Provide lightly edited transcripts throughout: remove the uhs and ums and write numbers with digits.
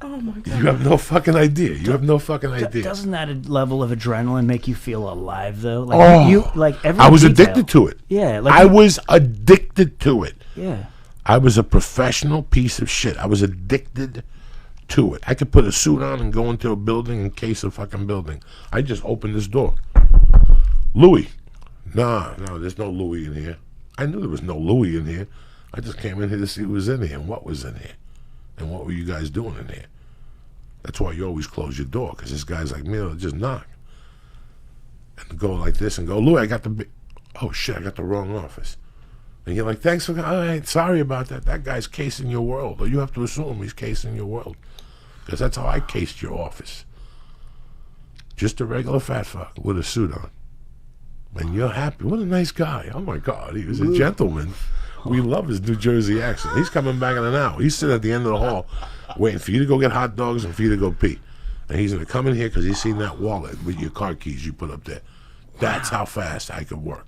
Oh my God. You have no fucking idea. You have no fucking idea. Doesn't that level of adrenaline make you feel alive though? Like every I was detail. addicted to it. Yeah, I was addicted to it. Yeah. I was a professional piece of shit. I was addicted to it. I could put a suit on and go into a building and case a fucking building. I just opened this door. Louis. No, there's no Louis in here. I knew there was no Louis in here. I just came in here to see who was in here and what was in here. And what were you guys doing in here? That's why you always close your door, because this guy's like me, will just knock. And go like this and go, Louis, I got oh shit, I got the wrong office. And you're like, thanks for, all right, sorry about that. That guy's casing your world. Or you have to assume he's casing your world. Because that's how I cased your office. Just a regular fat fuck with a suit on. And you're happy. What a nice guy. Oh my God, he was a gentleman. We love his New Jersey accent. He's coming back in an hour. He's sitting at the end of the hall waiting for you to go get hot dogs and for you to go pee. And he's going to come in here because he's seen that wallet with your car keys you put up there. That's how fast I could work.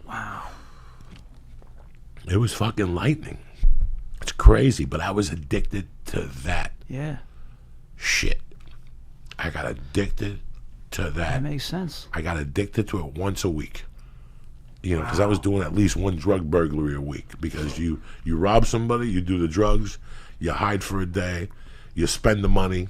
Wow. It was fucking lightning. It's crazy, but I was addicted to that shit. I got addicted to that. That makes sense. I got addicted to it once a week. You know, because I was doing at least one drug burglary a week. Because you rob somebody, you do the drugs, you hide for a day, you spend the money,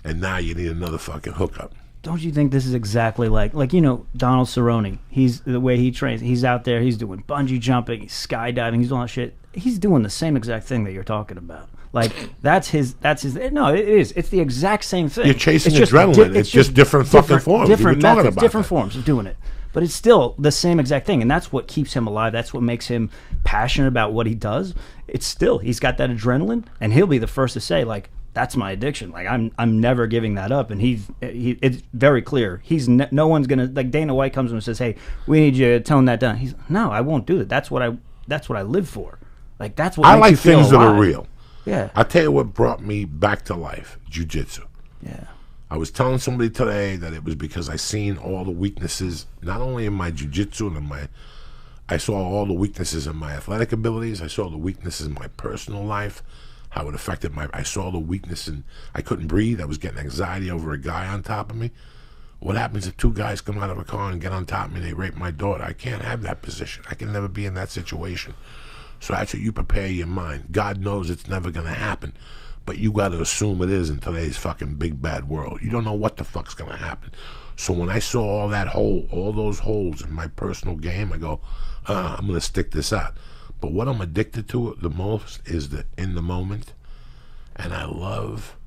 and now you need another fucking hookup. Don't you think this is exactly like Donald Cerrone? He's the way he trains. He's out there. He's doing bungee jumping. He's skydiving. He's doing all that shit. He's doing the same exact thing that you're talking about. Like that's his. No, it is. It's the exact same thing. You're chasing adrenaline. It's just different fucking forms. Different methods, different forms of doing it. But it's still the same exact thing, and that's what keeps him alive. That's what makes him passionate about what he does. It's still, he's got that adrenaline, and he'll be the first to say, like, that's my addiction. Like, I'm never giving that up. And it's very clear. No one's gonna, like, Dana White comes and says, hey, we need you to tone that down. He's, no, I won't do it. That's what I live for. Like, that's what I makes like you feel things alive. that are real. Yeah. I'll tell you what brought me back to life: jiu-jitsu. Yeah. I was telling somebody today that it was because I seen all the weaknesses, not only in my jiu-jitsu and I saw all the weaknesses in my athletic abilities. I saw the weaknesses in my personal life, how it affected I saw the weakness in, I couldn't breathe. I was getting anxiety over a guy on top of me. What happens if two guys come out of a car and get on top of me and they rape my daughter? I can't have that position. I can never be in that situation. So that's what you prepare your mind. God knows it's never going to happen. But you got to assume it is in today's fucking big bad world. You don't know what the fuck's going to happen. So when I saw all those holes in my personal game, I go, I'm going to stick this out. But what I'm addicted to the most is the in the moment. And I love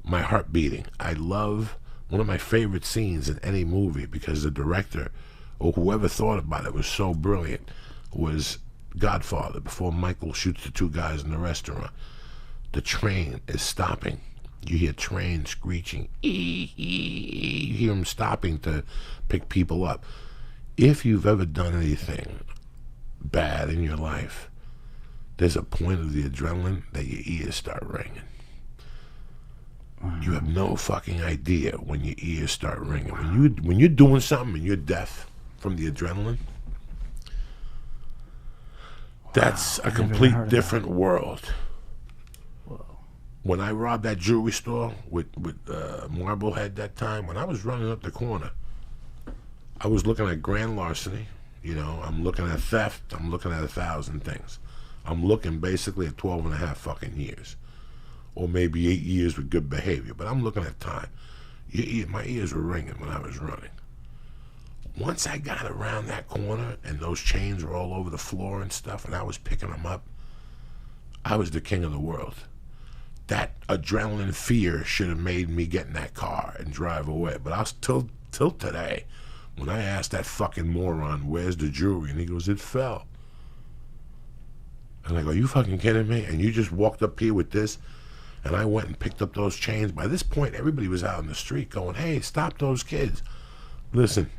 my heart beating. I love one of my favorite scenes in any movie, because the director or whoever thought about it was so brilliant, was Godfather, before Michael shoots the two guys in the restaurant. The train is stopping. You hear train screeching. You hear them stopping to pick people up. If you've ever done anything bad in your life, there's a point of the adrenaline that your ears start ringing. You have no fucking idea when your ears start ringing. When you're doing something and you're deaf from the adrenaline, that's a complete different world. When I robbed that jewelry store with Marblehead that time, when I was running up the corner, I was looking at grand larceny. You know, I'm looking at theft. I'm looking at 1,000 things. I'm looking basically at 12 and a half fucking years. Or maybe 8 years with good behavior. But I'm looking at time. My ears were ringing when I was running. Once I got around that corner and those chains were all over the floor and stuff, and I was picking them up, I was the king of the world. That adrenaline fear should have made me get in that car and drive away. But I was till today, when I asked that fucking moron, where's the jewelry? And he goes, it fell. And I go, you fucking kidding me? And you just walked up here with this? And I went and picked up those chains. By this point, everybody was out in the street going, hey, stop those kids. Listen,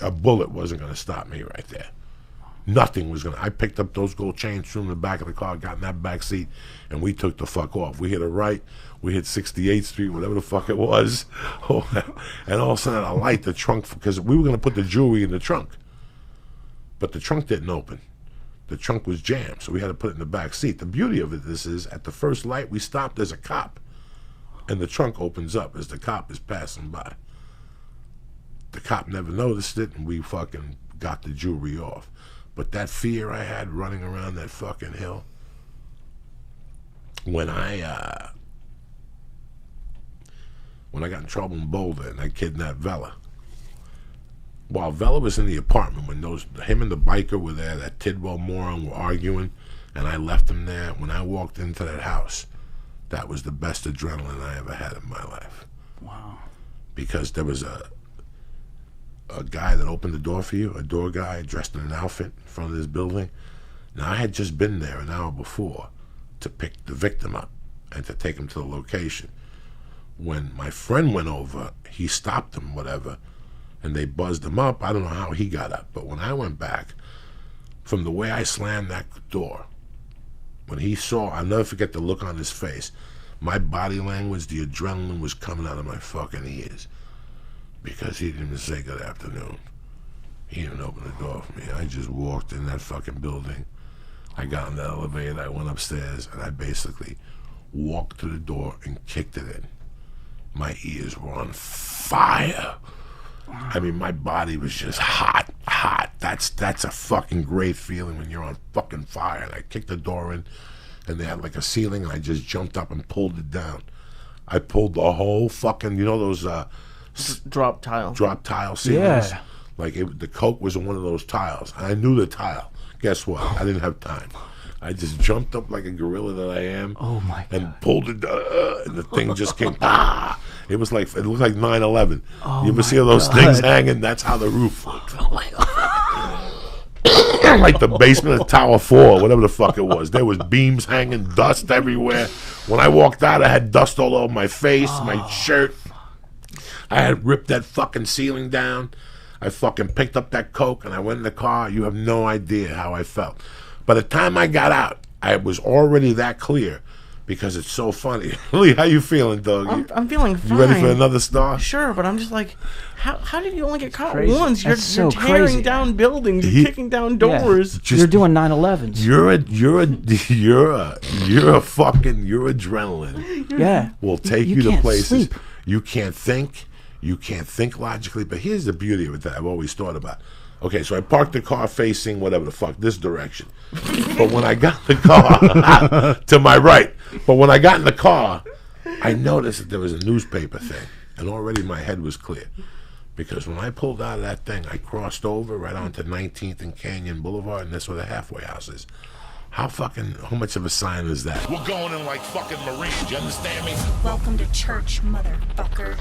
a bullet wasn't going to stop me right there. Nothing was going to. I picked up those gold chains, threw them in the back of the car, got in that back seat, and we took the fuck off. We hit a right. We hit 68th Street, whatever the fuck it was. And all of a sudden, I light the trunk, because we were going to put the jewelry in the trunk. But the trunk didn't open. The trunk was jammed, so we had to put it in the back seat. The beauty of this is, at the first light we stopped, there's a cop. and the trunk opens up as the cop is passing by. The cop never noticed it, and we fucking got the jewelry off. But that fear I had running around that fucking hill, when I got in trouble in Boulder and I kidnapped Vela, while Vela was in the apartment, when him and the biker were there, that Tidwell moron were arguing, and I left him there, when I walked into that house, that was the best adrenaline I ever had in my life. Wow. Because there was a guy that opened the door for you, a door guy dressed in an outfit in front of this building. Now, I had just been there an hour before to pick the victim up and to take him to the location. When my friend went over, he stopped him, whatever, and they buzzed him up. I don't know how he got up, but when I went back, from the way I slammed that door, when he saw, I'll never forget the look on his face. My body language, the adrenaline was coming out of my fucking ears. Because he didn't even say good afternoon. He didn't open the door for me. I just walked in that fucking building. I got in the elevator, I went upstairs, and I basically walked to the door and kicked it in. My ears were on fire. I mean, my body was just hot. That's a fucking great feeling when you're on fucking fire. And I kicked the door in, and they had like a ceiling, and I just jumped up and pulled it down. I pulled the whole fucking, you know those drop tile ceilings? Yeah. Like the coke was on one of those tiles. I knew the tile. Guess what? I didn't have time. I just jumped up like a gorilla that I am. Oh my God. And pulled it, and the thing just came. It was like, it looked like 9/11. Oh You ever see my those God. things hanging? That's how the roof looked. Like the basement of Tower 4, whatever the fuck it was. There was beams hanging, dust everywhere. When I walked out, I had dust all over my face, my shirt. I had ripped that fucking ceiling down. I fucking picked up that coke and I went in the car. You have no idea how I felt. By the time I got out, I was already that clear because it's so funny. Lee, how you feeling, dog? I'm feeling fine. You ready for another star? Sure, but I'm just like, how did you only get caught Crazy. once? You're That's so tearing crazy. down buildings, you're kicking down doors. Just- You're doing 9/11s. Your adrenaline Yeah. will take you to can't places sleep. you can't think. You can't think logically. But here's the beauty of it that I've always thought about. Okay, so I parked the car facing whatever the fuck, this direction. But when I got in the car, to my right, but when I got in the car, I noticed that there was a newspaper thing. And already my head was clear. Because when I pulled out of that thing, I crossed over right onto 19th and Canyon Boulevard, and that's where the halfway house is. How much of a sign is that? We're going in like fucking Marines, you understand me? Welcome to church, motherfucker.